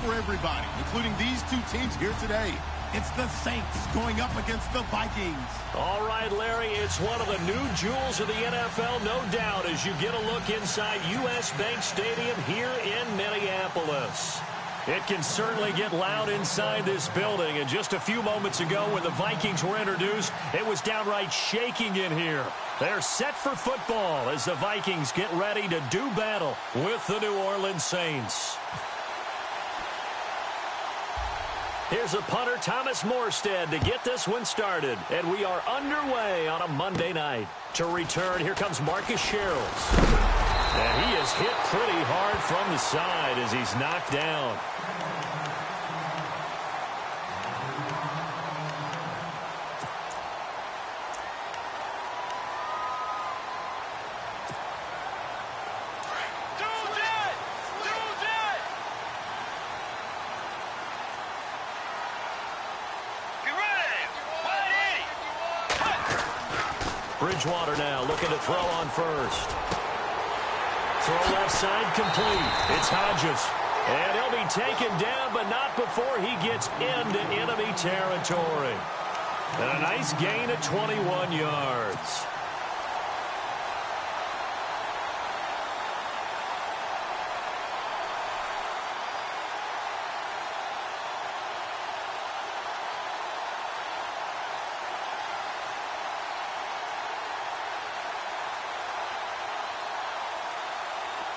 for everybody, including these two teams here today. It's the Saints going up against the Vikings. All right, Larry, it's one of the new jewels of the NFL, no doubt, as you get a look inside U.S. Bank Stadium here in Minneapolis. It can certainly get loud inside this building, and just a few moments ago when the Vikings were introduced, it was downright shaking in here. They're set for football as the Vikings get ready to do battle with the New Orleans Saints. Here's a punter, Thomas Morstead, to get this one started. And we are underway on a Monday night. To return, here comes Marcus Sherrills. And he is hit pretty hard from the side as he's knocked down. Bridgewater now looking to throw on first. Throw left side complete. It's Hodges. And he'll be taken down, but not before he gets into enemy territory. And a nice gain of 21 yards.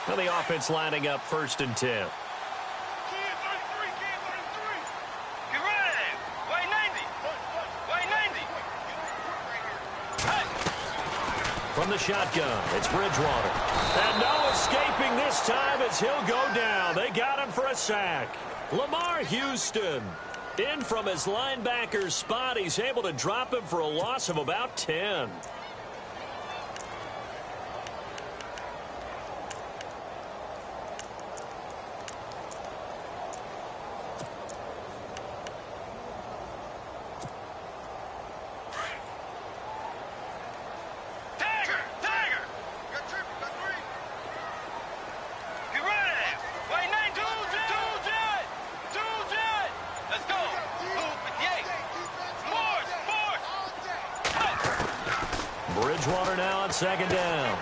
And the offense lining up 1st and 10. From the shotgun, it's Bridgewater. And no escaping this time as he'll go down. They got him for a sack. Lamar Houston in from his linebacker's spot. He's able to drop him for a loss of about 10. Bridgewater now on 2nd down.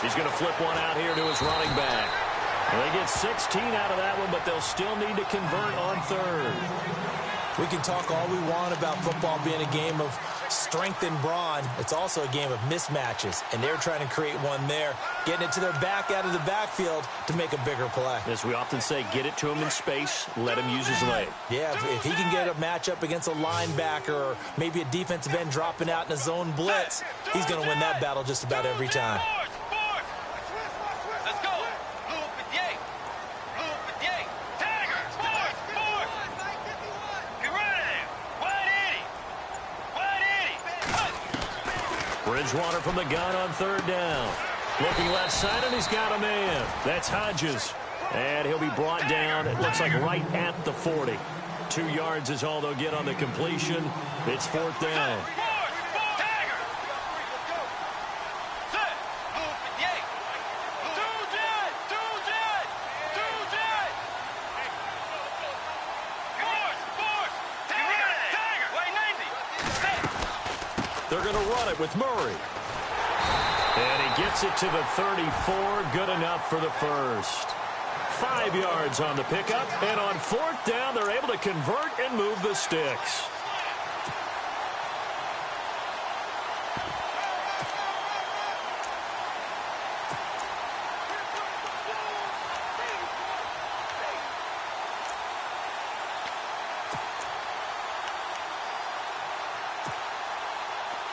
He's going to flip one out here to his running back. And they get 16 out of that one, but they'll still need to convert on 3rd. We can talk all we want about football being a game of strength and brawn. It's also a game of mismatches, and they're trying to create one there, getting it to their back out of the backfield to make a bigger play. As we often say, get it to him in space, let him use his leg. Yeah, if he can get a matchup against a linebacker or maybe a defensive end dropping out in a zone blitz, he's going to win that battle just about every time. Bridgewater from the gun on 3rd down. Looking left side, and he's got a man. That's Hodges. And he'll be brought down, it looks like right at the 40. 2 yards is all they'll get on the completion. It's 4th down. They're going to run it with Murray. And he gets it to the 34. Good enough for the first. 5 yards on the pickup. And on 4th down, they're able to convert and move the sticks.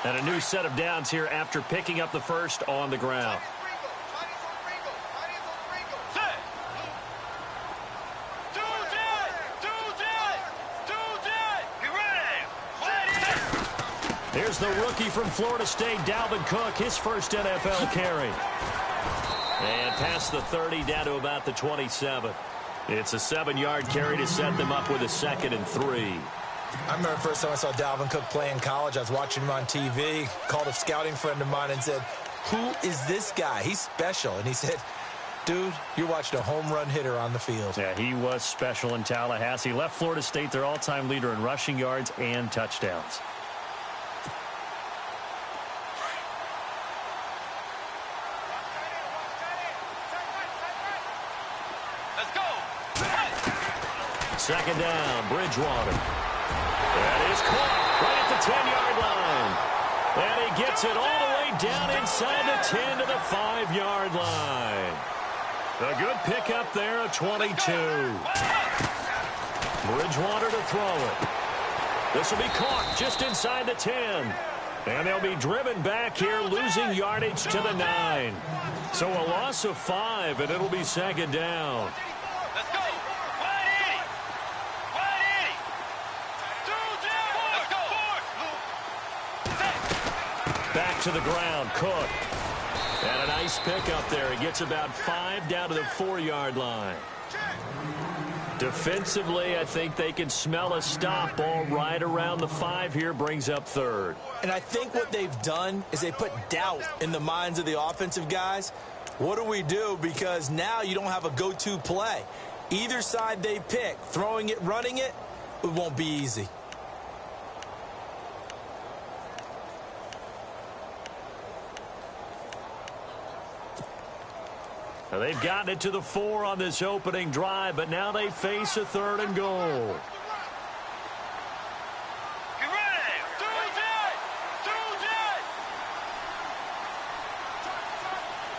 And a new set of downs here after picking up the first on the ground. Here's the rookie from Florida State, Dalvin Cook, his first NFL carry. And past the 30, down to about the 27. It's a 7-yard carry to set them up with a 2nd and 3. I remember the first time I saw Dalvin Cook play in college. I was watching him on TV, called a scouting friend of mine and said, "Who is this guy? He's special." And he said, Dude, you're watching a home run hitter on the field. Yeah, he was special in Tallahassee. Left Florida State their all-time leader in rushing yards and touchdowns. Let's go. Second down, Bridgewater. That is caught right at the 10-yard line. And he gets it all the way down inside the 10 to the 5-yard line. A good pickup there, a 22. Bridgewater to throw it. This will be caught just inside the 10. And they'll be driven back here, losing yardage to the 9. So a loss of 5, and it'll be second down. Let's go. 180. 180. Let's go. Back to the ground, Cook. And a nice pickup there. He gets about 5 down to the 4-yard line. Defensively, I think they can smell a stop. Ball right around the 5 here, brings up third. And I think what they've done is they put doubt in the minds of the offensive guys. What do we do? Because now you don't have a go-to play. Either side they pick, throwing it, running it, it won't be easy. Now they've gotten it to the 4 on this opening drive, but now they face a 3rd and goal. Get ready. 2 jet. 2 jet.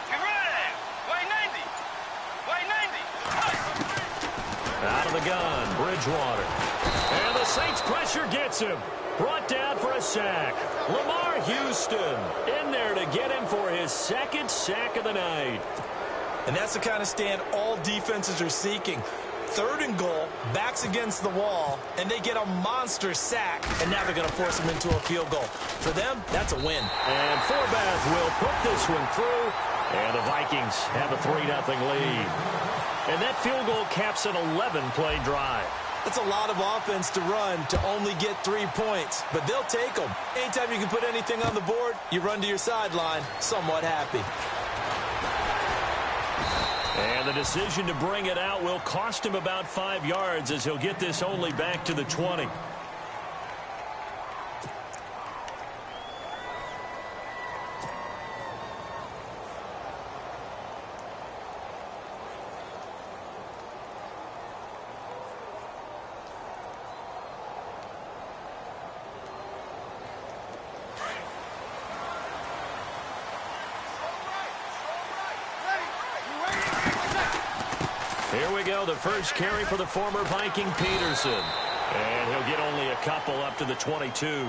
Get ready. White 90. White 90. Out of the gun, Bridgewater. And the Saints pressure gets him. Brought down for a sack. Lamar Houston in there to get him for his 2nd sack of the night. And that's the kind of stand all defenses are seeking. 3rd and goal, backs against the wall, and they get a monster sack, and now they're going to force them into a field goal. For them, that's a win. And Forbath will put this one through, and the Vikings have a 3-0 lead. And that field goal caps an 11-play drive. That's a lot of offense to run to only get 3 points, but they'll take them. Anytime you can put anything on the board, you run to your sideline, somewhat happy. And the decision to bring it out will cost him about 5 yards as he'll get this only back to the 20. Here we go, the first carry for the former Viking Peterson. And he'll get only a couple up to the 22.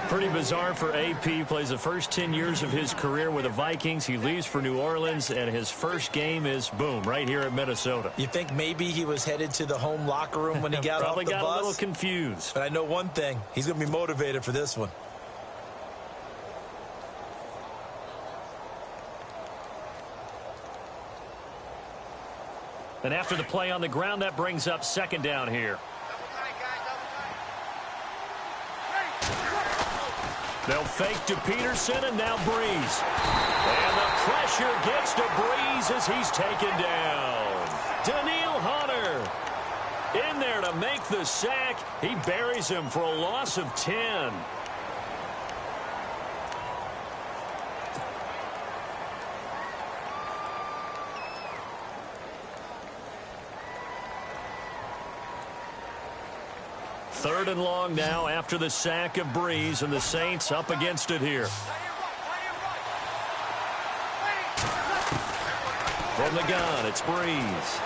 Pretty bizarre for AP. Plays the first 10 years of his career with the Vikings. He leaves for New Orleans, and his first game is, boom, right here at Minnesota. You think maybe he was headed to the home locker room when he got off the bus? Probably got a little confused. But I know one thing. He's going to be motivated for this one. And after the play on the ground, that brings up second down here. They'll fake to Peterson, and now Breeze. And the pressure gets to Breeze as he's taken down. Daniil Hunter in there to make the sack. He buries him for a loss of 10. Third and long now after the sack of Breeze, and the Saints up against it here. From the gun, it's Breeze.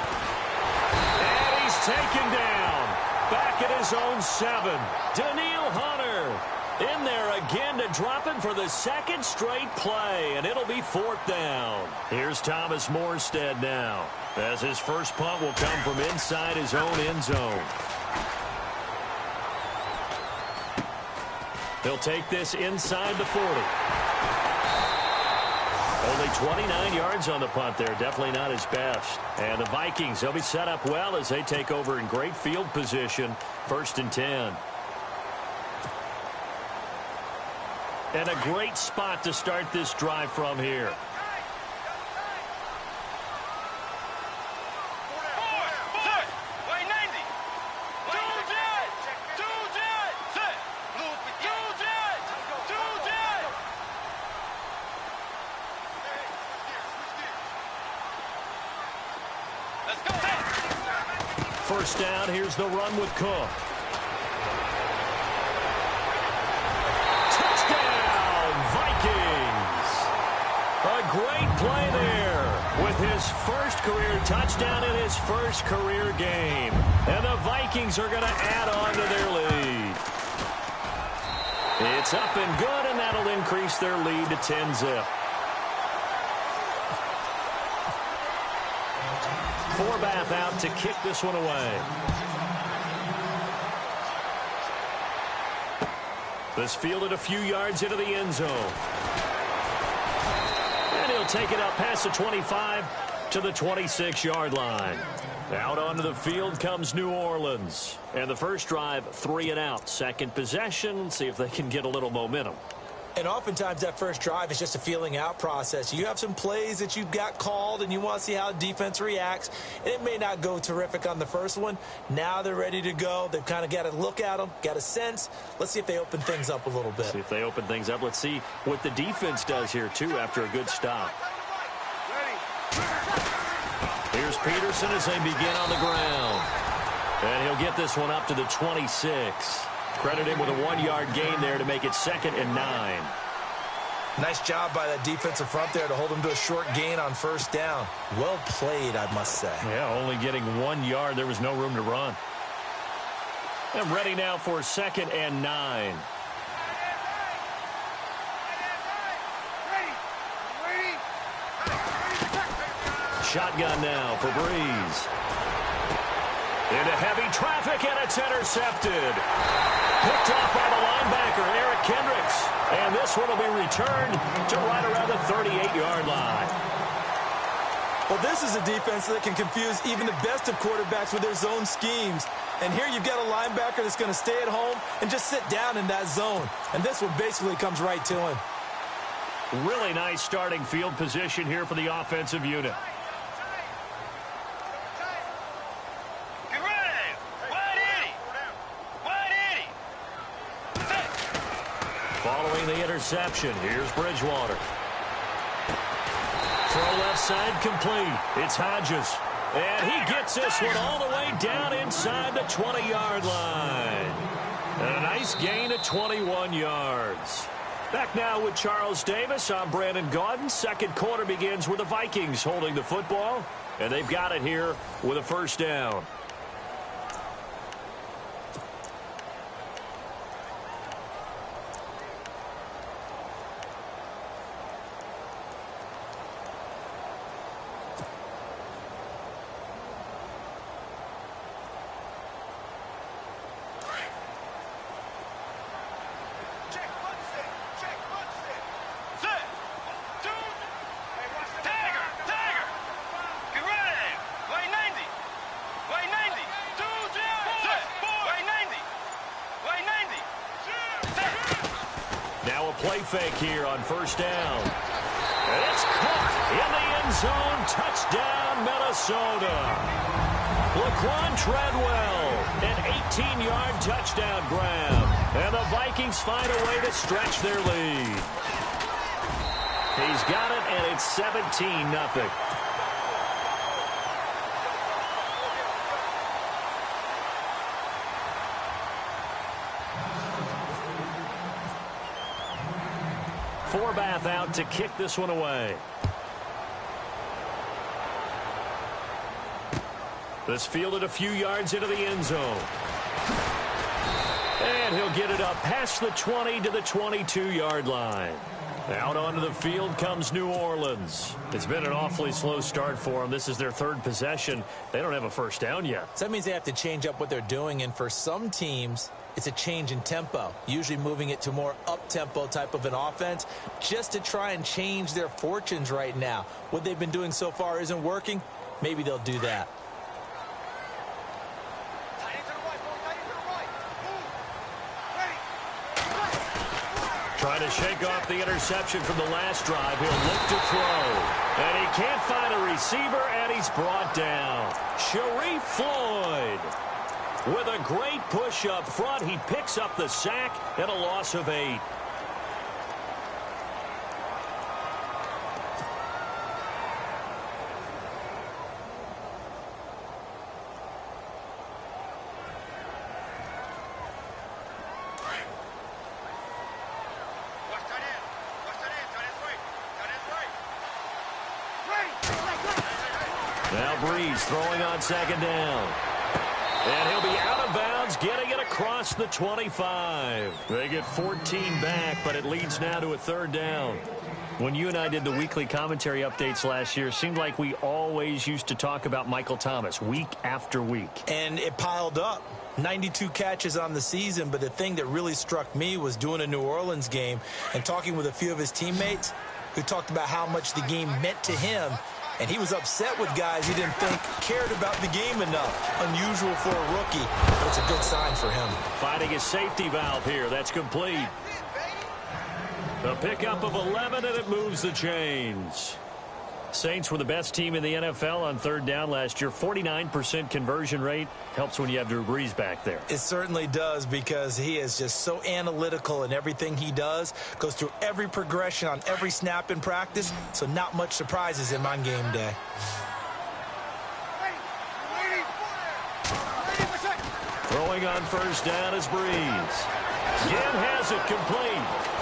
And he's taken down. Back at his own 7. Daniil Hunter in there again to drop him for the second straight play, and it'll be 4th down. Here's Thomas Morstead now, as his first punt will come from inside his own end zone. He'll take this inside the 40. Only 29 yards on the punt there. Definitely not his best. And the Vikings, they'll be set up well as they take over in great field position. 1st and 10. And a great spot to start this drive from here. first down. Here's the run with Cook. Touchdown, Vikings. A great play there with his first career touchdown in his first career game. And the Vikings are going to add on to their lead. It's up and good, and that'll increase their lead to 10-zip. Forbath out to kick this one away. This fielded a few yards into the end zone. And he'll take it up past the 25 to the 26-yard line. Out onto the field comes New Orleans. And the first drive, 3 and out. Second possession, see if they can get a little momentum. And oftentimes that first drive is just a feeling out process. You have some plays that you've got called and you want to see how defense reacts. And it may not go terrific on the first one. Now they're ready to go. They've kind of got to look at them, got a sense. Let's see if they open things up a little bit. See if they open things up. Let's see what the defense does here, too, after a good stop. Here's Peterson as they begin on the ground. And he'll get this one up to the 26. Credit him with a 1-yard gain there to make it 2nd and 9. Nice job by that defensive front there to hold him to a short gain on first down. Well played, I must say. Yeah, only getting 1 yard. There was no room to run. And ready now for 2nd and 9. Shotgun now for Breeze. Into heavy traffic, and it's intercepted. Picked off by the linebacker, Eric Kendricks. And this one will be returned to right around the 38-yard line. Well, this is a defense that can confuse even the best of quarterbacks with their zone schemes. And here you've got a linebacker that's going to stay at home and just sit down in that zone. And this one basically comes right to him. Really nice starting field position here for the offensive unit. Following the interception, here's Bridgewater. Throw left side complete. It's Hodges. And he gets this one all the way down inside the 20-yard line. And a nice gain of 21 yards. Back now with Charles Davis. I'm Brandon Gaudin. Second quarter begins with the Vikings holding the football. And they've got it here with a first down. Play fake here on first down. And it's caught in the end zone. Touchdown, Minnesota. Laquan Treadwell, an 18-yard touchdown grab. And the Vikings find a way to stretch their lead. He's got it, and it's 17-0. Forbath out to kick this one away. This fielded a few yards into the end zone. And he'll get it up past the 20 to the 22-yard line. Out onto the field comes New Orleans. It's been an awfully slow start for them. This is their third possession. They don't have a first down yet. So that means they have to change up what they're doing, and for some teams, it's a change in tempo, usually moving it to more up-tempo type of an offense just to try and change their fortunes right now. What they've been doing so far isn't working. Maybe they'll do that. Trying to shake off the interception from the last drive. He'll look to throw. And he can't find a receiver, and he's brought down. Sharif Floyd. With a great push up front, he picks up the sack and a loss of 8. Now Breeze throwing on second down. And he'll be out of bounds, getting it across the 25. They get 14 back, but it leads now to a third down. When you and I did the weekly commentary updates last year, it seemed like we always used to talk about Michael Thomas week after week. And it piled up. 92 catches on the season, but the thing that really struck me was doing a New Orleans game and talking with a few of his teammates who talked about how much the game meant to him. And he was upset with guys he didn't think cared about the game enough. Unusual for a rookie, but it's a good sign for him. Finding his safety valve here. That's complete. A pickup of 11, and it moves the chains. Saints were the best team in the NFL on third down last year. 49% conversion rate. Helps when you have Drew Brees back there. It certainly does, because he is just so analytical in everything he does. Goes through every progression on every snap in practice, so not much surprises him on game day. Throwing on first down is Brees. Jim has it complete.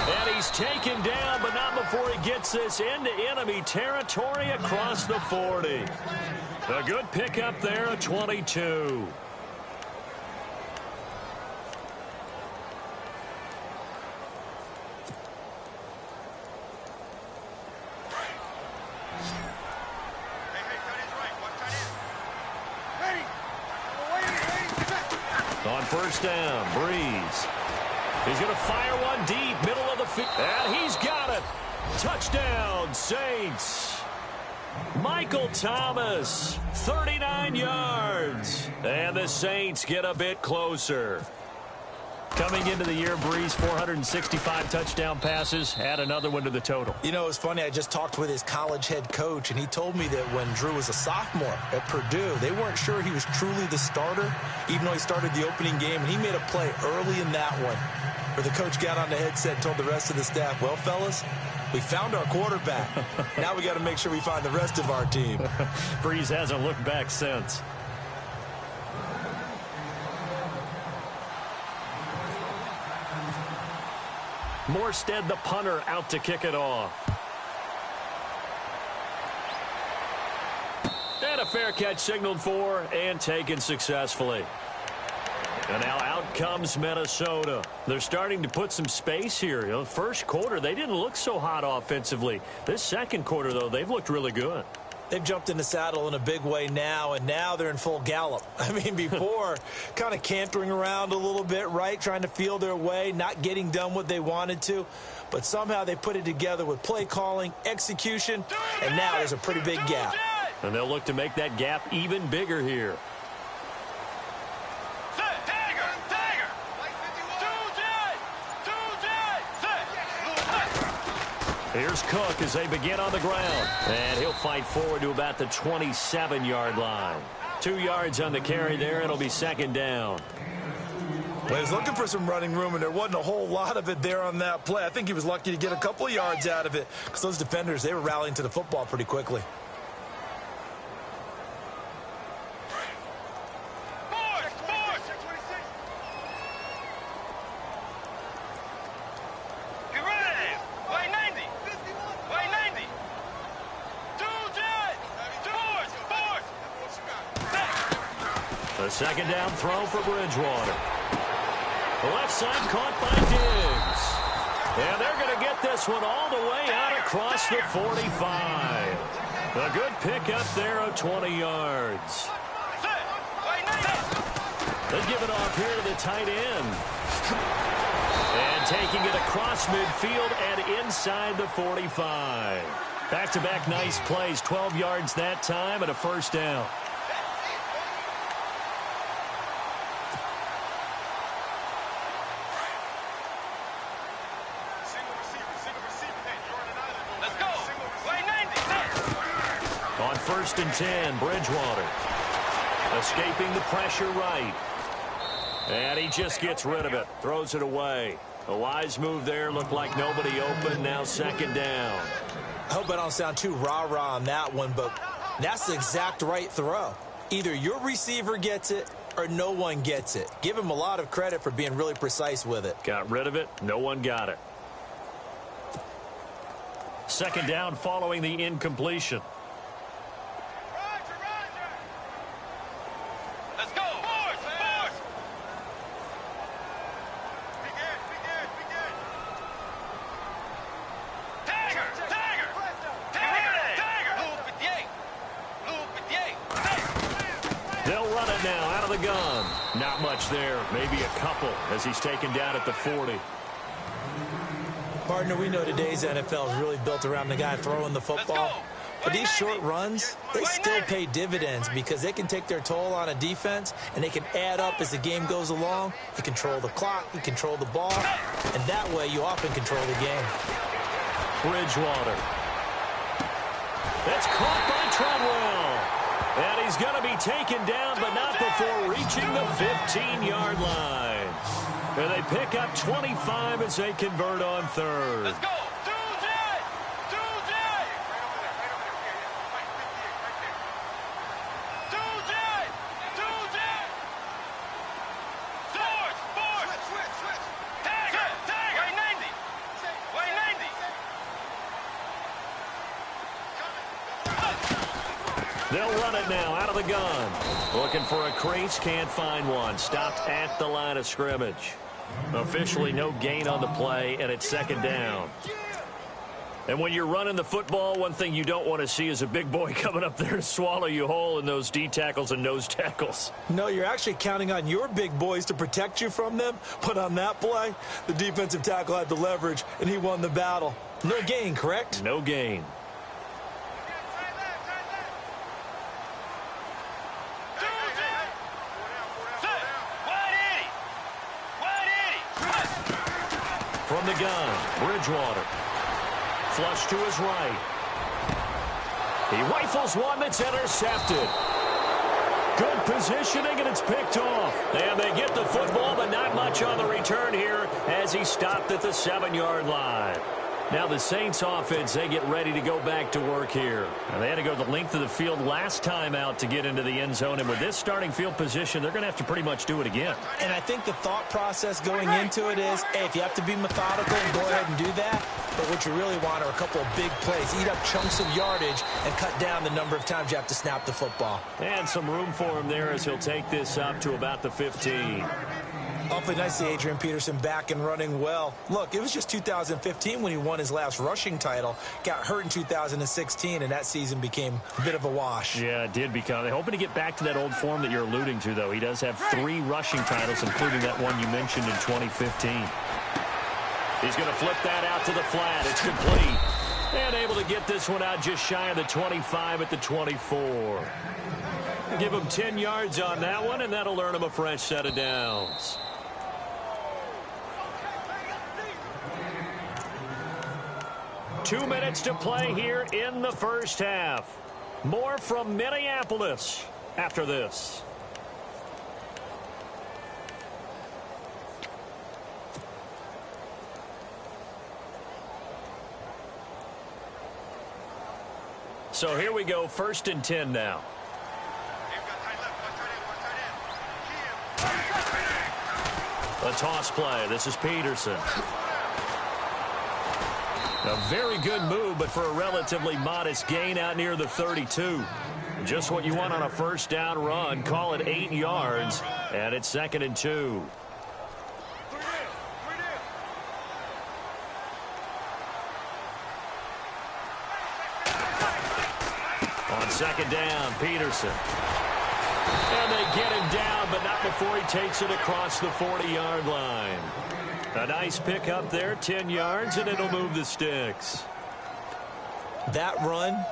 And he's taken down, but not before he gets this into enemy territory across the 40. A good pickup there at 22. On first down, Brees. He's going to fire one deep, middle of the field. And he's got it. Touchdown, Saints. Michael Thomas, 39 yards. And the Saints get a bit closer. Coming into the year, Brees, 465 touchdown passes. Add another one to the total. You know, it's funny. I just talked with his college head coach, and he told me that when Drew was a sophomore at Purdue, they weren't sure he was truly the starter, even though he started the opening game, and he made a play early in that one where the coach got on the headset and told the rest of the staff, well, fellas, we found our quarterback. Now we got to make sure we find the rest of our team. Brees hasn't looked back since. Morstead, the punter, out to kick it off. And a fair catch signaled for and taken successfully. And now out comes Minnesota. They're starting to put some space here. You know, first quarter, they didn't look so hot offensively. This second quarter, though, they've looked really good. They've jumped in the saddle in a big way now, and now they're in full gallop. I mean, before, kind of cantering around a little bit, right, trying to feel their way, not getting done what they wanted to. But somehow they put it together with play calling, execution, and now there's a pretty big gap. And they'll look to make that gap even bigger here. Here's Cook as they begin on the ground. And he'll fight forward to about the 27-yard line. 2 yards on the carry there. It'll be second down. Well, he was looking for some running room, and there wasn't a whole lot of it there on that play. I think he was lucky to get a couple of yards out of it, because those defenders, they were rallying to the football pretty quickly. A second down throw for Bridgewater. The left side caught by Diggs. And they're going to get this one all the way out across the 45. A good pickup there of 20 yards. They give it off here to the tight end. And taking it across midfield and inside the 45. Back-to-back nice plays, 12 yards that time and a first down. On first and 10, Bridgewater. Escaping the pressure right. And he just gets rid of it. Throws it away. A wise move there. Looked like nobody open. Now second down. I hope I don't sound too rah-rah on that one, but that's the exact right throw. Either your receiver gets it or no one gets it. Give him a lot of credit for being really precise with it. Got rid of it. No one got it. Second down following the incompletion. Let's go. Force. Tiger. They'll run it now out of the gun. Not much there. Maybe a couple as he's taken down at the 40. Partner, we know today's NFL is really built around the guy throwing the football. But these short runs, they still pay dividends because they can take their toll on a defense and they can add up as the game goes along. You control the clock, you control the ball, and that way you often control the game. Bridgewater. That's caught by Treadwell. And he's going to be taken down, but not before reaching the 15-yard line. And they pick up 25 as they convert on third. Let's go. They'll run it now out of the gun. Looking for a crease, can't find one. Stopped at the line of scrimmage. Officially no gain on the play, and it's second down. And when you're running the football, one thing you don't want to see is a big boy coming up there to swallow you whole in those D tackles and nose tackles. No, you're actually counting on your big boys to protect you from them. But on that play, the defensive tackle had the leverage, and he won the battle. No gain, correct? No gain. From the gun, Bridgewater. Flush to his right. He rifles one that's intercepted. Good positioning, and it's picked off. And they get the football, but not much on the return here as he stopped at the 7-yard line. Now the Saints offense, they get ready to go back to work here. And they had to go the length of the field last time out to get into the end zone. And with this starting field position, they're going to have to pretty much do it again. And I think the thought process going into it is, hey, if you have to be methodical, go ahead and do that. But what you really want are a couple of big plays. Eat up chunks of yardage and cut down the number of times you have to snap the football. And some room for him there as he'll take this up to about the 15. Awfully nice to see Adrian Peterson back and running well. Look, it was just 2015 when he won his last rushing title. Got hurt in 2016, and that season became a bit of a wash. Yeah, it did become. They're hoping to get back to that old form that you're alluding to, though. He does have 3 rushing titles, including that one you mentioned in 2015. He's going to flip that out to the flat. It's complete. And able to get this one out just shy of the 25 at the 24. Give him 10 yards on that one, and that'll earn him a fresh set of downs. Two minutes to play here in the first half. More from Minneapolis after this. So here we go, 1st and 10 now. A toss play. This is Peterson. A very good move, but for a relatively modest gain out near the 32. Just what you want on a first down run. Call it 8 yards, and it's 2nd and 2. On 2nd down, Peterson. And they get him down, but not before he takes it across the 40-yard line. A nice pick up there, 10 yards, and it'll move the sticks. That run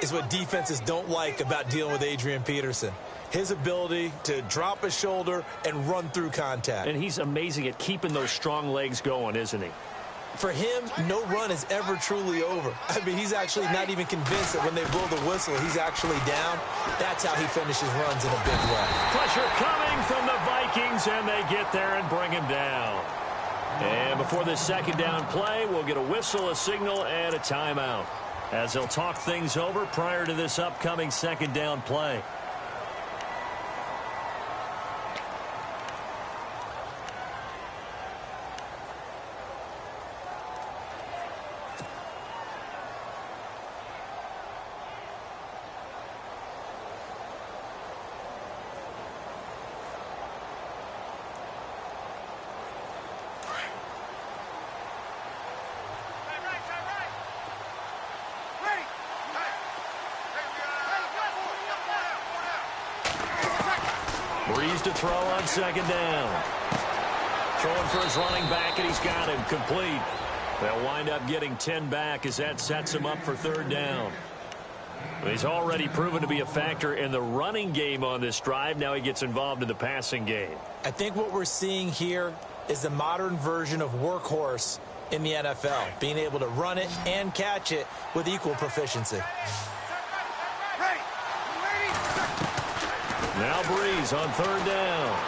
is what defenses don't like about dealing with Adrian Peterson. His ability to drop his shoulder and run through contact. And he's amazing at keeping those strong legs going, isn't he? For him, no run is ever truly over. I mean, he's actually not even convinced that when they blow the whistle, he's actually down. That's how he finishes runs in a big way. Pressure coming from the Vikings, and they get there and bring him down. And before this 2nd down play, we'll get a whistle, a signal, and a timeout, as they'll talk things over prior to this upcoming 2nd down play. Breeze to throw on second down. Throwing for his running back, and he's got him complete. They'll wind up getting 10 back as that sets him up for third down. He's already proven to be a factor in the running game on this drive. Now he gets involved in the passing game. I think what we're seeing here is the modern version of workhorse in the NFL, being able to run it and catch it with equal proficiency. Now Breeze on third down.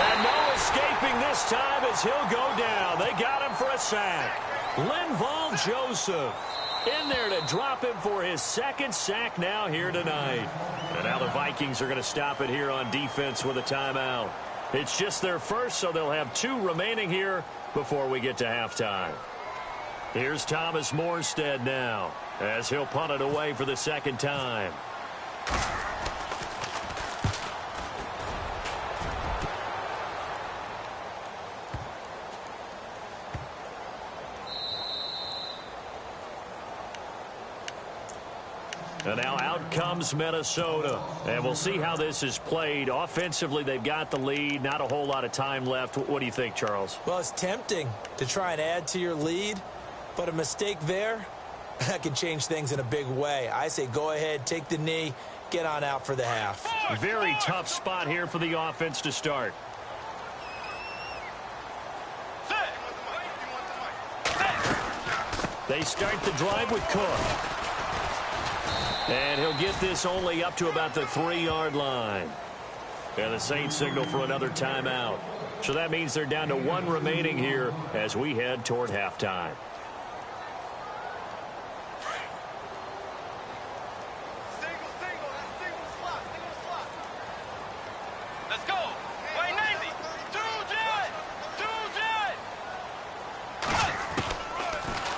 And no escaping this time as he'll go down. They got him for a sack. Linval Joseph in there to drop him for his second sack now here tonight. And now the Vikings are going to stop it here on defense with a timeout. It's just their first, so they'll have 2 remaining here before we get to halftime. Here's Thomas Morstead now as he'll punt it away for the second time. And now out comes Minnesota. And we'll see how this is played. Offensively, they've got the lead. Not a whole lot of time left. What do you think, Charles? Well, it's tempting to try and add to your lead, but a mistake there, that can change things in a big way. I say go ahead, take the knee, get on out for the half. Very tough spot here for the offense to start. They start the drive with Cook. And he'll get this only up to about the 3-yard line. And the Saints signal for another timeout. So that means they're down to 1 remaining here as we head toward halftime. Let's go. Way 90. 2 jet.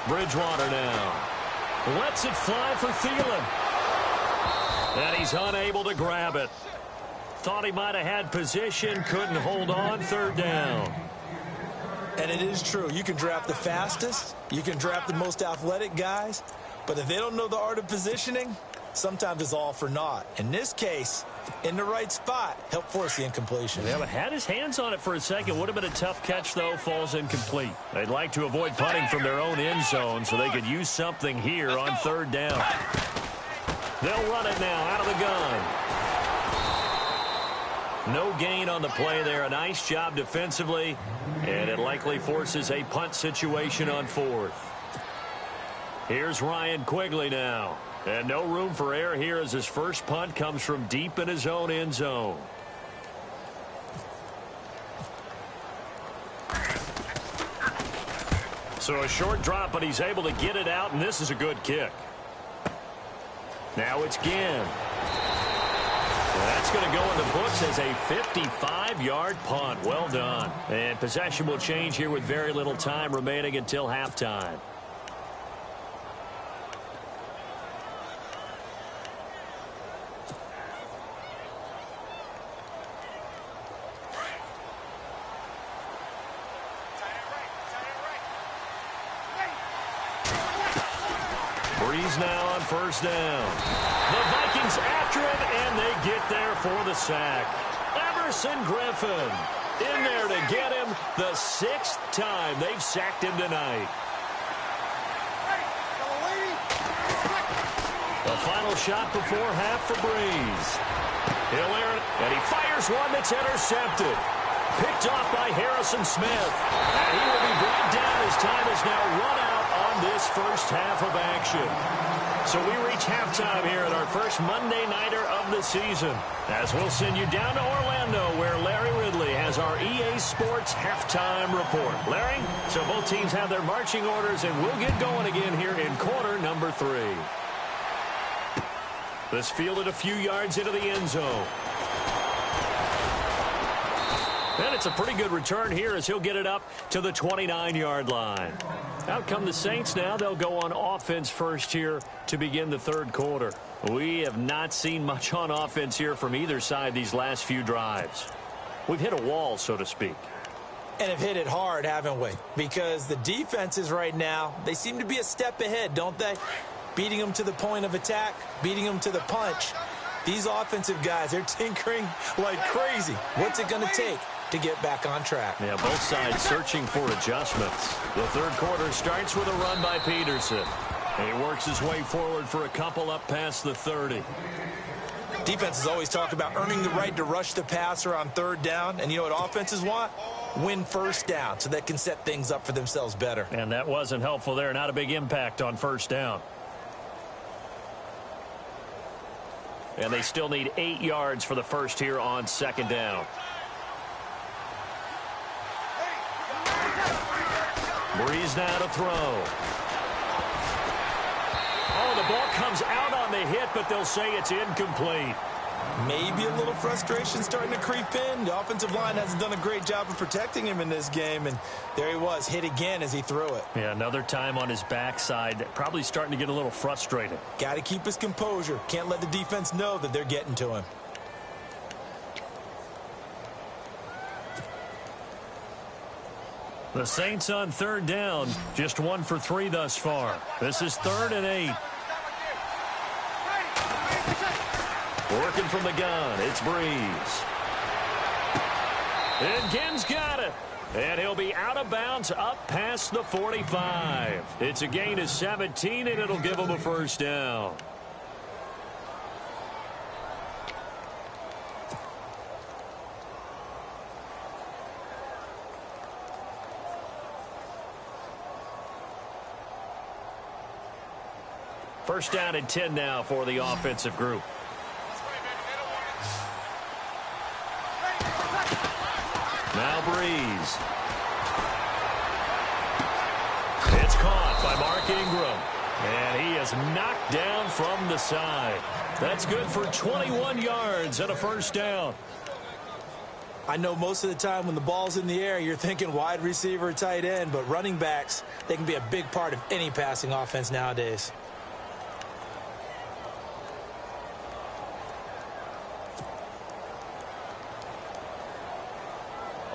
Bridgewater now. Lets it fly for Thielen. And he's unable to grab it. Thought he might have had position, couldn't hold on, third down. And it is true. You can draft the fastest, you can draft the most athletic guys, but if they don't know the art of positioning, sometimes it's all for naught. In this case, in the right spot, help force the incompletion. Yeah, but had his hands on it for a second. Would have been a tough catch, though. Falls incomplete. They'd like to avoid punting from their own end zone so they could use something here on third down. They'll run it now out of the gun. No gain on the play there. A nice job defensively, and it likely forces a punt situation on 4th. Here's Ryan Quigley now. And no room for error here as his first punt comes from deep in his own end zone. So a short drop, but he's able to get it out, and this is a good kick. Now it's Ginn. That's going to go in the books as a 55-yard punt. Well done. And possession will change here with very little time remaining until halftime. Breeze now on first down. The Vikings after him, and they get there for the sack. Everson Griffin in there to get him the 6th time they've sacked him tonight. The final shot before half for Breeze. He'll air it, and he fires one that's intercepted. Picked off by Harrison Smith. And he will be brought down as time is now run out on this first half of action. So we reach halftime here at our first Monday Nighter of the season. As we'll send you down to Orlando where Larry Ridley has our EA Sports halftime report. Larry, so both teams have their marching orders and we'll get going again here in quarter number 3. This fielded a few yards into the end zone. And it's a pretty good return here as he'll get it up to the 29-yard line. Out come the Saints now. They'll go on offense first here to begin the third quarter. We have not seen much on offense here from either side these last few drives. We've hit a wall, so to speak. And have hit it hard, haven't we? Because the defenses right now, they seem to be a step ahead, don't they? Beating them to the point of attack, beating them to the punch. These offensive guys, they're tinkering like crazy. What's it going to take to get back on track? Yeah, both sides searching for adjustments. The third quarter starts with a run by Peterson. He works his way forward for a couple up past the 30. Defense has always talked about earning the right to rush the passer on third down. And you know what offenses want? Win first down so they can set things up for themselves better. And that wasn't helpful there. Not a big impact on first down. And they still need 8 yards for the first here on second down. Breeze now to throw. Oh, the ball comes out on the hit, but they'll say it's incomplete. Maybe a little frustration starting to creep in. The offensive line hasn't done a great job of protecting him in this game, and there he was, hit again as he threw it. Yeah, another time on his backside, probably starting to get a little frustrated. Got to keep his composure. Can't let the defense know that they're getting to him. The Saints on third down, just 1 for 3 thus far. This is 3rd and 8. Working from the gun, it's Breeze. And Ginn's got it. And he'll be out of bounds up past the 45. It's a gain of 17, and it'll give him a first down. First down and 10 now for the offensive group. Now Breeze. It's caught by Mark Ingram. And he is knocked down from the side. That's good for 21 yards and a first down. I know most of the time when the ball's in the air, you're thinking wide receiver, tight end, but running backs, they can be a big part of any passing offense nowadays.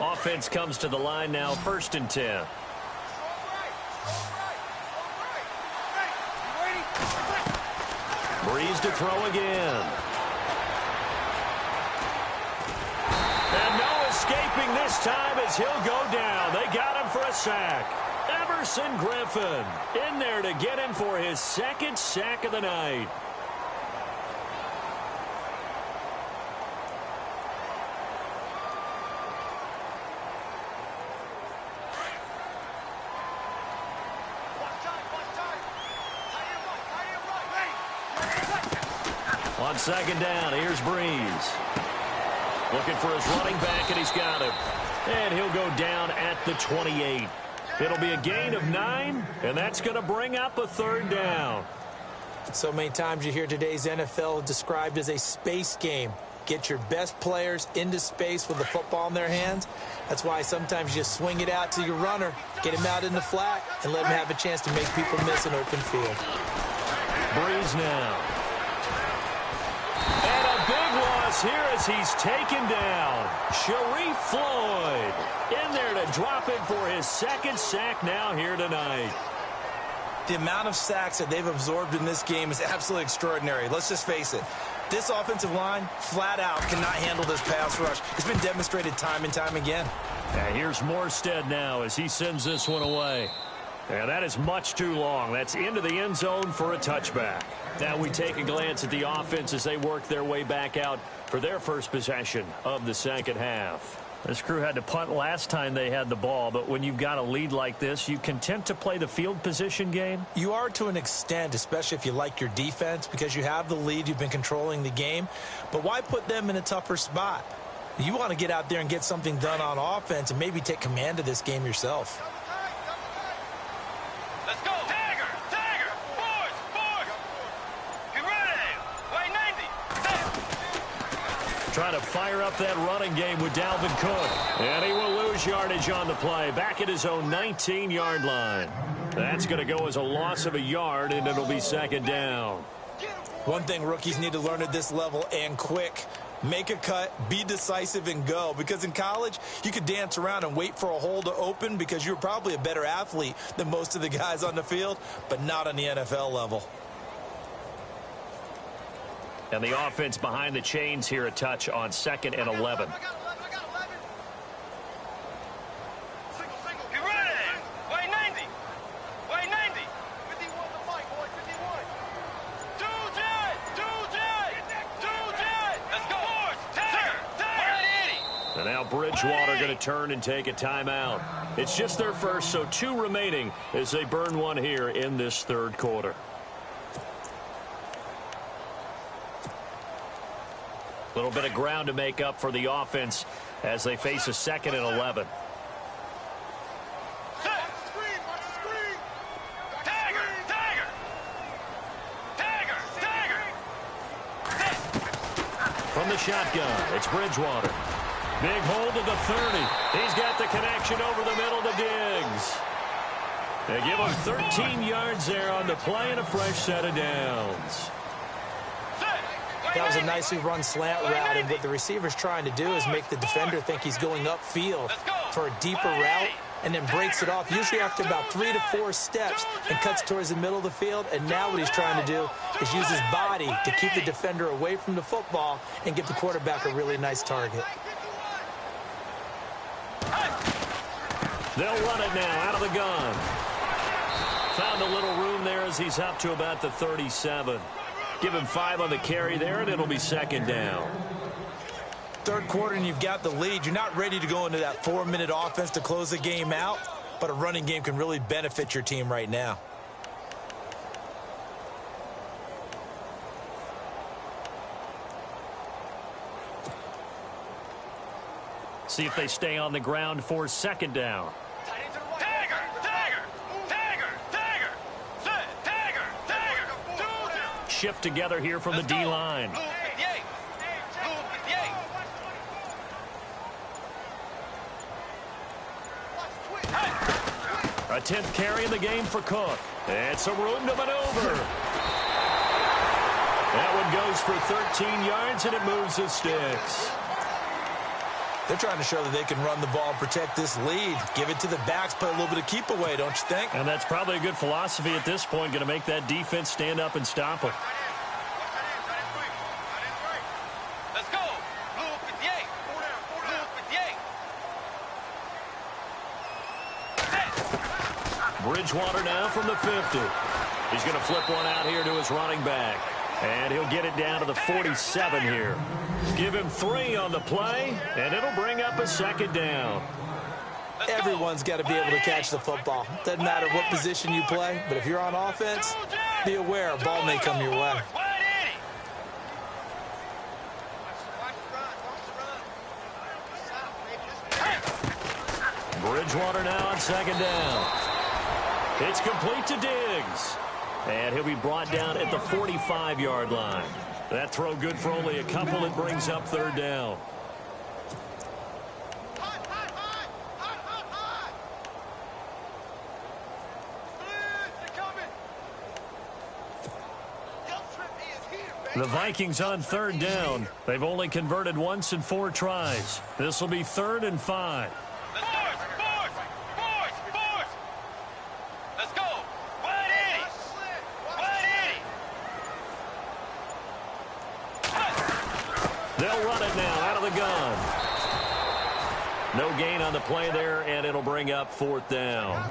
Offense comes to the line now, 1st and 10. Breeze to throw again. And no escaping this time as he'll go down. They got him for a sack. Everson Griffin in there to get him for his 2nd sack of the night. On second down, here's Breeze. Looking for his running back, and he's got him. And he'll go down at the 28. It'll be a gain of 9, and that's going to bring up a 3rd down. So many times you hear today's NFL described as a space game. Get your best players into space with the football in their hands. That's why sometimes you swing it out to your runner, get him out in the flat, and let him have a chance to make people miss an open field. Breeze now. And a big loss here as he's taken down. Sharif Floyd in there to drop him for his 2nd sack now here tonight. The amount of sacks that they've absorbed in this game is absolutely extraordinary. Let's just face it. This offensive line, flat out, cannot handle this pass rush. It's been demonstrated time and time again. And here's Morstead now as he sends this one away. And that is much too long. That's into the end zone for a touchback. Now we take a glance at the offense as they work their way back out for their first possession of the second half. This crew had to punt last time they had the ball, but when you've got a lead like this, you content to play the field position game? You are to an extent, especially if you like your defense, because you have the lead, you've been controlling the game. But why put them in a tougher spot? You want to get out there and get something done on offense and maybe take command of this game yourself. Let's go. Dagger. Forward. Get ready. Way 90. Trying to fire up that running game with Dalvin Cook. And he will lose yardage on the play. Back at his own 19-yard line. That's going to go as a loss of a yard, and it'll be second down. One thing rookies need to learn at this level, and quick. Make a cut, be decisive, and go. Because in college, you could dance around and wait for a hole to open because you're probably a better athlete than most of the guys on the field, but not on the NFL level. And the offense behind the chains here a touch on 2nd and 11. And now Bridgewater going to turn and take a timeout. It's just their first, so 2 remaining as they burn one here in this 3rd quarter. A little bit of ground to make up for the offense as they face a 2nd and 11. From the shotgun, it's Bridgewater. Big hold of the 30. He's got the connection over the middle to Diggs. They give him 13 yards there on the play and a fresh set of downs. That was a nicely run slant route, and what the receiver's trying to do is make the defender think he's going upfield for a deeper route and then breaks it off, usually after about 3 to 4 steps, and cuts towards the middle of the field. And now what he's trying to do is use his body to keep the defender away from the football and give the quarterback a really nice target. They'll run it now out of the gun. Found a little room there as he's up to about the 37. Give him 5 on the carry there, and it'll be 2nd down. 3rd quarter, and you've got the lead. You're not ready to go into that 4-minute offense to close the game out, but a running game can really benefit your team right now. See if they stay on the ground for 2nd down. Shift together here from the D-line. A 10th carry in the game for Cook. And some room to maneuver. That one goes for 13 yards, and it moves the sticks. They're trying to show that they can run the ball, protect this lead, give it to the backs, play a little bit of keep away, don't you think? And that's probably a good philosophy at this point, going to make that defense stand up and stop them. Let's go. Blue 58. Blue 58. Bridgewater now from the 50. He's going to flip one out here to his running back. And he'll get it down to the 47 here. Give him 3 on the play, and it'll bring up a 2nd down. Everyone's got to be able to catch the football. Doesn't matter what position you play, but if you're on offense, be aware a ball may come your way. Bridgewater now on 2nd down. It's complete to Diggs. And he'll be brought down at the 45-yard line. That throw good for only a couple. It brings up 3rd down. The Vikings on 3rd down. They've only converted once in 4 tries. This will be 3rd and 5. They'll run it now out of the gun. No gain on the play there, and it'll bring up 4th down.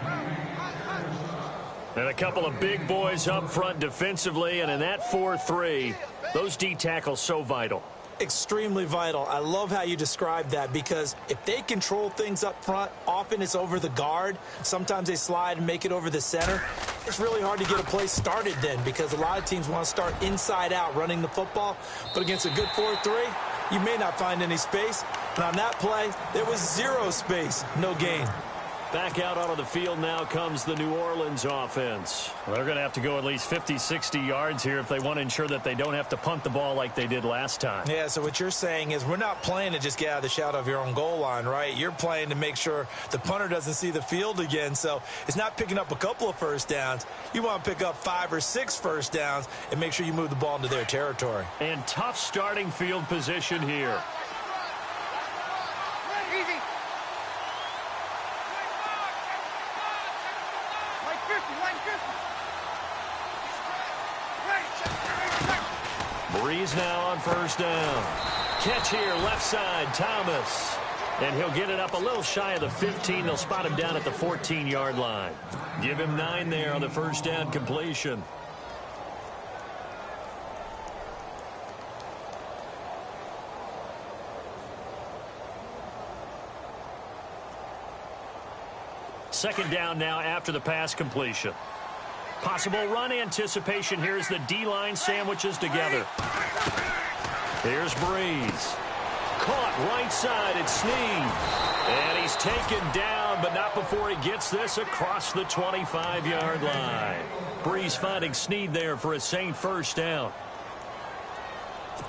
And a couple of big boys up front defensively, and in that 4-3, those D tackles so vital. Extremely vital. I love how you described that, because if they control things up front, often it's over the guard. Sometimes they slide and make it over the center. It's really hard to get a play started then, because a lot of teams want to start inside out running the football. But against a good 4-3, you may not find any space. And on that play, there was 0 space, no gain. Back out onto the field now comes the New Orleans offense. They're going to have to go at least 50, 60 yards here if they want to ensure that they don't have to punt the ball like they did last time. Yeah, so what you're saying is we're not playing to just get out of the shadow of your own goal line, right? You're playing to make sure the punter doesn't see the field again. So it's not picking up a couple of first downs. You want to pick up 5 or 6 first downs and make sure you move the ball into their territory. And tough starting field position here. Breeze plays now on first down. Catch here, left side, Thomas. And he'll get it up a little shy of the 15. They'll spot him down at the 14-yard line. Give him 9 there on the first down completion. Second down now after the pass completion. Possible run anticipation here as the D-line sandwiches together. Here's Breeze. Caught right side, it's Snead. And he's taken down, but not before he gets this across the 25-yard line. Breeze finding Snead there for a Saint first down.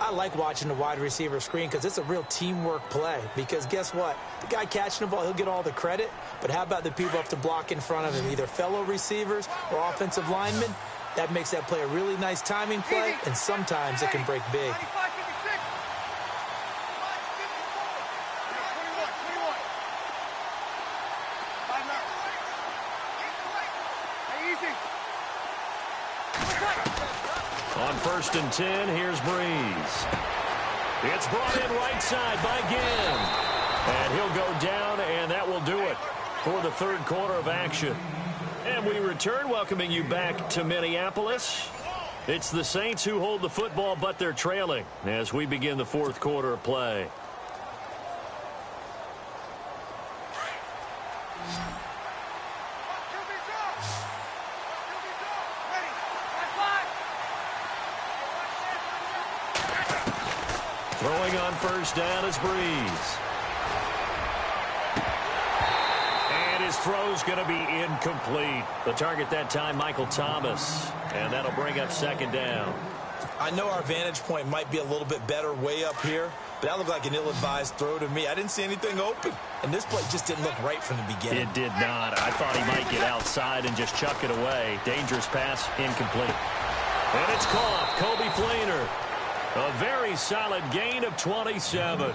I like watching the wide receiver screen because it's a real teamwork play. Because guess what? The guy catching the ball, he'll get all the credit. But how about the people up to block in front of him, either fellow receivers or offensive linemen? That makes that play a really nice timing play, and sometimes it can break big. On first and 10, here's Breeze. It's brought in right side by Ginn. And he'll go down, and that will do it for the third quarter of action. And we return, welcoming you back to Minneapolis. It's the Saints who hold the football, but they're trailing as we begin the fourth quarter of play. Throwing on first down is Breeze. And his throw's going to be incomplete. The target that time, Michael Thomas. And that'll bring up second down. I know our vantage point might be a little bit better way up here, but that looked like an ill-advised throw to me. I didn't see anything open. And this play just didn't look right from the beginning. It did not. I thought he might get outside and just chuck it away. Dangerous pass, incomplete. And it's caught. Kobe Flainer. A very solid gain of 27.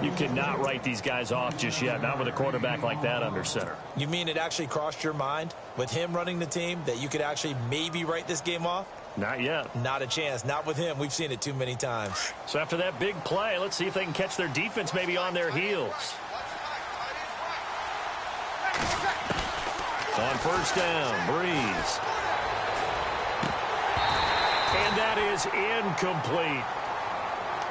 You cannot write these guys off just yet, not with a quarterback like that under center. You mean it actually crossed your mind with him running the team that you could actually maybe write this game off? Not yet. Not a chance. Not with him. We've seen it too many times. So after that big play, let's see if they can catch their defense maybe on their heels. On first down, Breeze. And that is incomplete.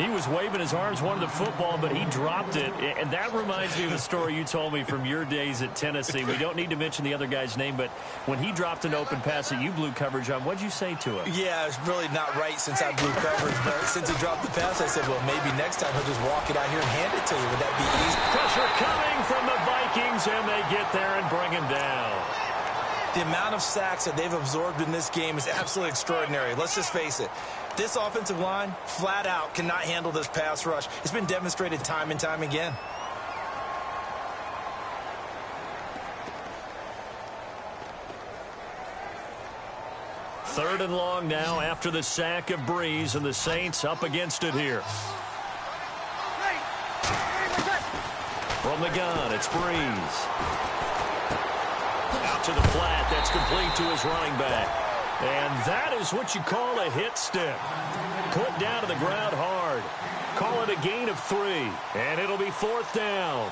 He was waving his arms, wanted the football, but he dropped it. And that reminds me of a story you told me from your days at Tennessee. We don't need to mention the other guy's name, but when he dropped an open pass that you blew coverage on, what'd you say to him? Yeah, it's really not right since I blew coverage, but since he dropped the pass, I said, well, maybe next time he'll just walk it out here and hand it to you. Would that be easy? Pressure coming from the Vikings, and they get there and bring him down. The amount of sacks that they've absorbed in this game is absolutely extraordinary. Let's just face it. This offensive line, flat out, cannot handle this pass rush. It's been demonstrated time and time again. Third and long now after the sack of Breeze, and the Saints up against it here. From the gun, it's Breeze. Out to the flat, that's complete to his running back. And that is what you call a hit stick. Put down to the ground hard. Call it a gain of 3, and it'll be fourth down.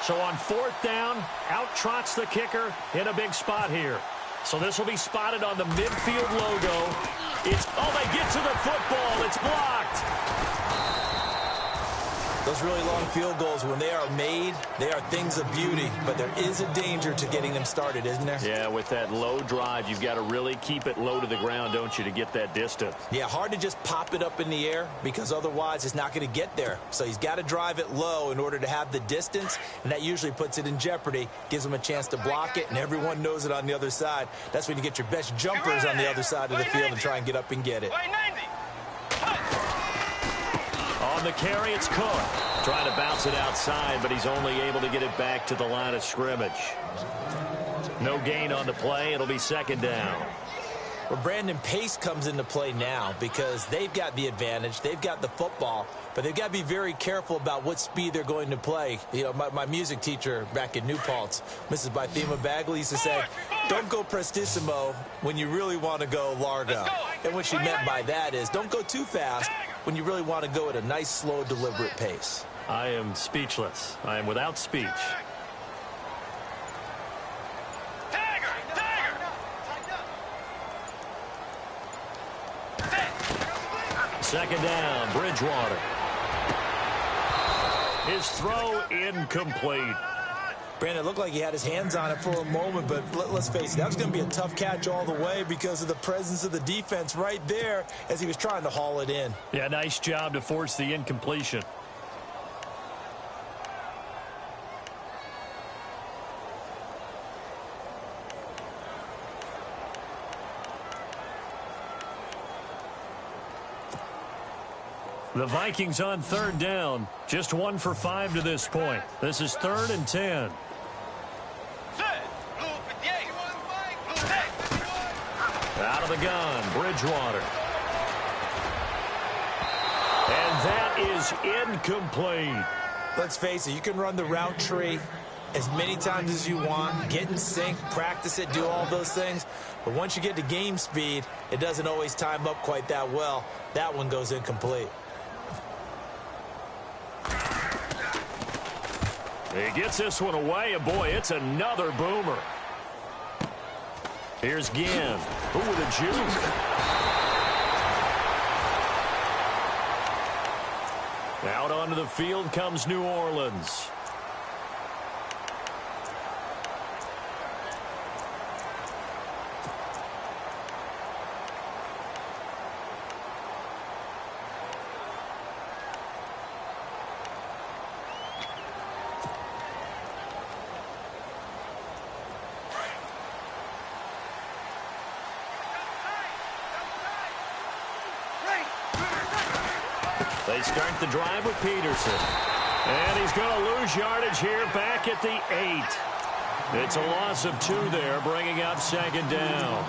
So on fourth down, out trots the kicker in a big spot here. So this will be spotted on the midfield logo. They get to the football. It's blocked. Those really long field goals, when they are made, they are things of beauty. But there is a danger to getting them started, isn't there? Yeah, with that low drive, you've got to really keep it low to the ground, don't you, to get that distance. Yeah, hard to just pop it up in the air because otherwise it's not going to get there. So he's got to drive it low in order to have the distance, and that usually puts it in jeopardy, gives him a chance to block it, and everyone knows it on the other side. That's when you get your best jumpers on the other side of the field and try and get up and get it. On the carry, it's Cook. Trying to bounce it outside, but he's only able to get it back to the line of scrimmage. No gain on the play. It'll be second down. Well, Brandon, pace comes into play now because they've got the advantage. They've got the football. but they've got to be very careful about what speed they're going to play. You know, my music teacher back in New Paltz, Mrs. Bythema Bagley, used to say, don't go prestissimo when you really want to go largo. And what she meant by that is don't go too fast when you really want to go at a nice, slow, deliberate pace. I am speechless. I am without speech. Second down, Bridgewater. His throw incomplete. Brandon, it looked like he had his hands on it for a moment, but let's face it, that was going to be a tough catch all the way because of the presence of the defense right there as he was trying to haul it in. Yeah, nice job to force the incompletion. The Vikings on third down. Just 1 for 5 to this point. This is 3rd and 10. Out of the gun, Bridgewater. And that is incomplete. Let's face it, you can run the route tree as many times as you want, get in sync, practice it, do all those things. But once you get to game speed, it doesn't always time up quite that well. That one goes incomplete. He gets this one away, and boy, it's another boomer. Here's Ginn. Who with a juke? Out onto the field comes New Orleans. They start the drive with Peterson. And he's going to lose yardage here back at the 8. It's a loss of 2 there, bringing up second down.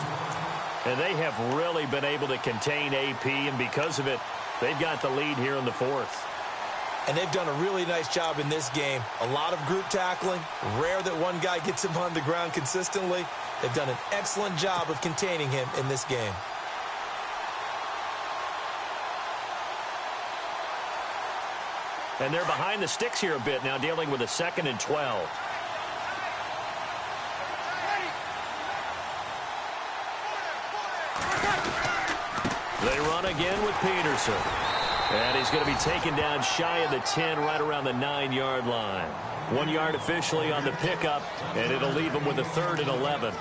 And they have really been able to contain AP, and because of it, they've got the lead here in the 4th. And they've done a really nice job in this game. A lot of group tackling. Rare that one guy gets him on the ground consistently. They've done an excellent job of containing him in this game. And they're behind the sticks here a bit now, dealing with a 2nd and 12. They run again with Peterson. And he's going to be taken down shy of the 10, right around the 9-yard line. 1 yard officially on the pickup, and it'll leave him with a 3rd and 11.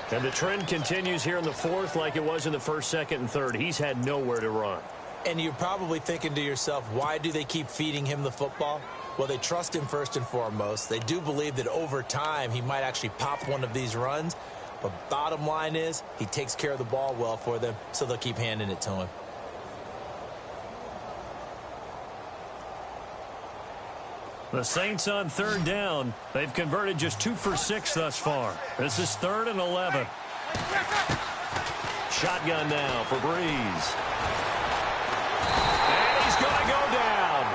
And the trend continues here in the 4th like it was in the 1st, 2nd, and 3rd. He's had nowhere to run. And you're probably thinking to yourself, why do they keep feeding him the football? Well, they trust him first and foremost. They do believe that over time he might actually pop one of these runs. But bottom line is he takes care of the ball well for them, so they'll keep handing it to him. The Saints on third down. They've converted just 2 for 6 thus far. This is 3rd and 11. Shotgun now for Breeze. Going to go down.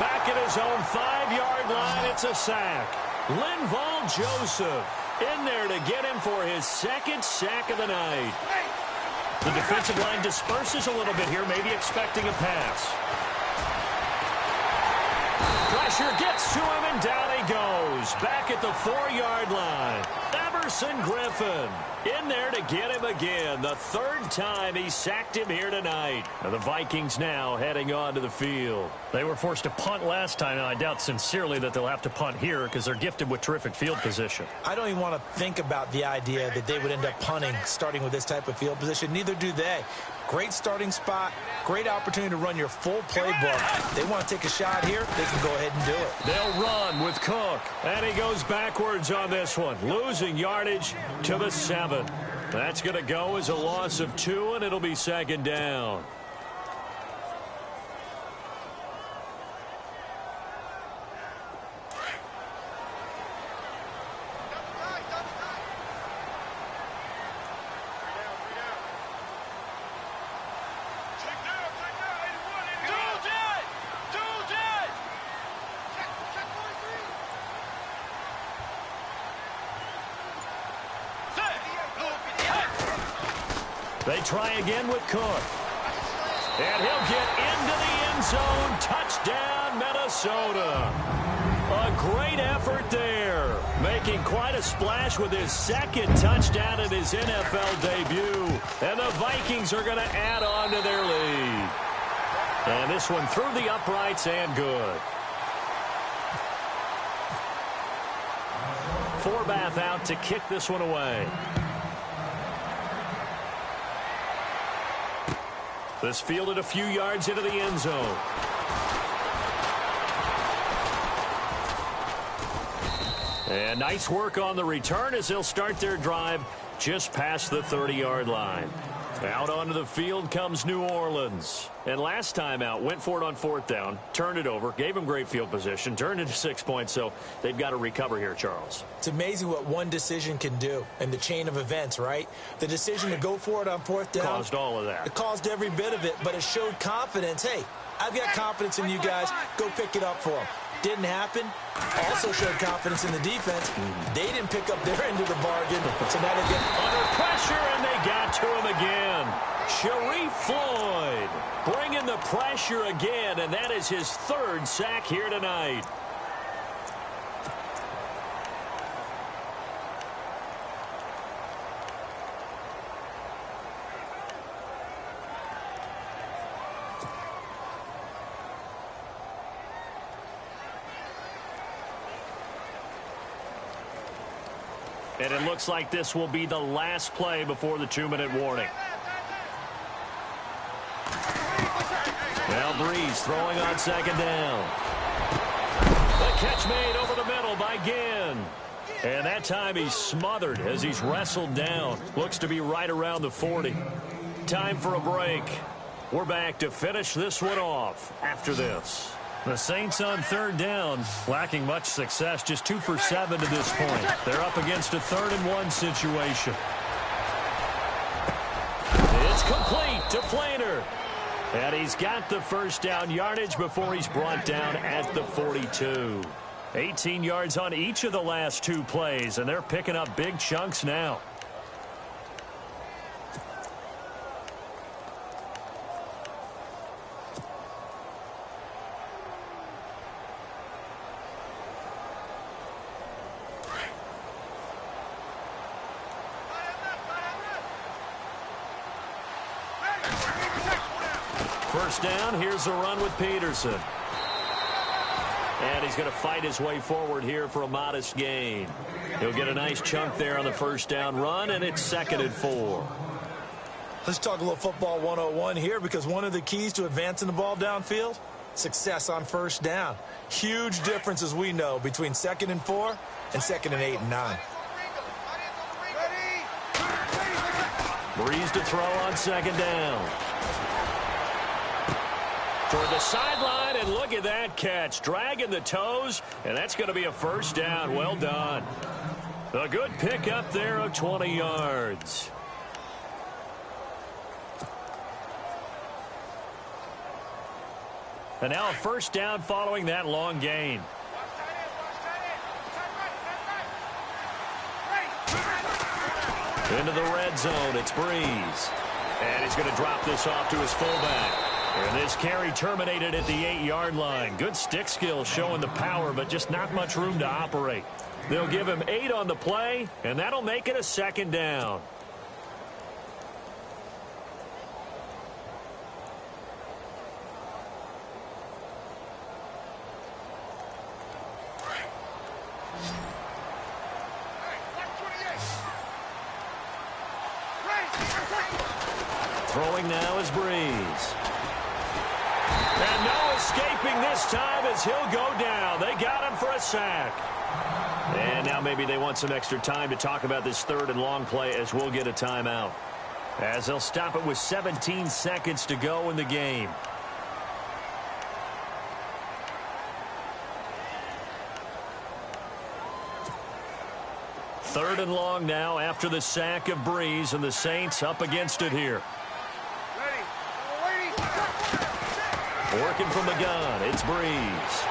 Back at his own 5-yard line, it's a sack. Linval Joseph in there to get him for his 2nd sack of the night. The defensive line disperses a little bit here, maybe expecting a pass. Pressure gets to him, and down he goes. Back at the 4-yard line. Everson Griffin in there to get him again. The 3rd time he sacked him here tonight. And the Vikings now heading on to the field. They were forced to punt last time, and I doubt sincerely that they'll have to punt here because they're gifted with terrific field position. I don't even want to think about the idea that they would end up punting starting with this type of field position. Neither do they. Great starting spot, great opportunity to run your full playbook. They want to take a shot here, they can go ahead and do it. They'll run with Cook, and he goes backwards on this one, losing yardage to the 7. That's going to go as a loss of 2, and it'll be 2nd down. They try again with Cook. And he'll get into the end zone. Touchdown, Minnesota. A great effort there. Making quite a splash with his second touchdown in his NFL debut. And the Vikings are going to add on to their lead. And this one through the uprights and good. Forbath out to kick this one away. This fielded a few yards into the end zone. And nice work on the return as they'll start their drive just past the 30-yard line. Out onto the field comes New Orleans. And last time out, went for it on fourth down, turned it over, gave them great field position, turned it to 6 points, so they've got to recover here, Charles. It's amazing what one decision can do in the chain of events, right? The decision to go for it on fourth down. Caused all of that. It caused every bit of it, but it showed confidence. Hey, I've got confidence in you guys. Go pick it up for them. Didn't happen. Also showed confidence in the defense. They didn't pick up their end of the bargain, so now they get under pressure, and they got to him again. Sharif Floyd bringing the pressure again, and that is his third sack here tonight. And it looks like this will be the last play before the 2-minute warning. Now Breeze throwing on second down. The catch made over the middle by Ginn. And that time he's smothered as he's wrestled down. Looks to be right around the 40. Time for a break. We're back to finish this one off after this. The Saints on third down, lacking much success, just 2 for 7 to this point. They're up against a 3rd-and-1 situation. It's complete to Flainer. And he's got the first down yardage before he's brought down at the 42. 18 yards on each of the last 2 plays, and they're picking up big chunks now. First down, here's a run with Peterson. And he's going to fight his way forward here for a modest gain. He'll get a nice chunk there on the first down run, and it's 2nd and 4. Let's talk a little football 101 here, because one of the keys to advancing the ball downfield, success on first down. Huge difference, as we know, between 2nd and 4 and 2nd and 8 and 9. Breeze to throw on second down. Toward the sideline, and look at that catch. Dragging the toes, and that's going to be a first down. Well done. A good pickup there of 20 yards. And now a first down following that long gain. Into the red zone, it's Breeze. And he's going to drop this off to his fullback. And this carry terminated at the 8-yard line. Good stick skill showing the power, but just not much room to operate. They'll give him 8 on the play, and that'll make it a 2nd down. Throwing now is Breeze. And no escaping this time as he'll go down. They got him for a sack. And now maybe they want some extra time to talk about this 3rd and long play, as we'll get a timeout. As they'll stop it with 17 seconds to go in the game. Third and long now after the sack of Breeze, and the Saints up against it here. Working from the gun, it's Breeze.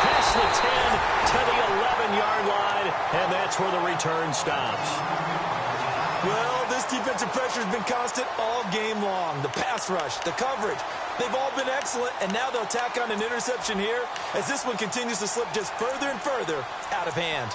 Past the 10, to the 11-yard line, and that's where the return stops. Well, this defensive pressure has been constant all game long. The pass rush, the coverage, they've all been excellent, and now they'll tack on an interception here as this one continues to slip just further and further out of hand.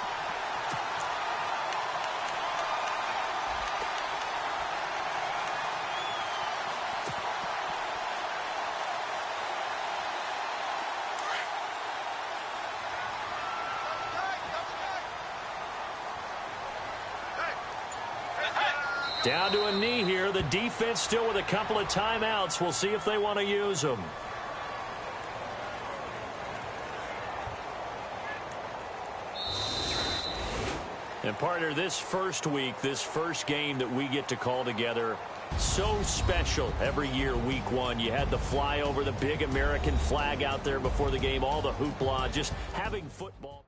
Down to a knee here. The defense still with a couple of timeouts. We'll see if they want to use them. And partner, this first week, this first game that we get to call together, so special every year, week one. You had the flyover, the big American flag out there before the game, all the hoopla, just having football.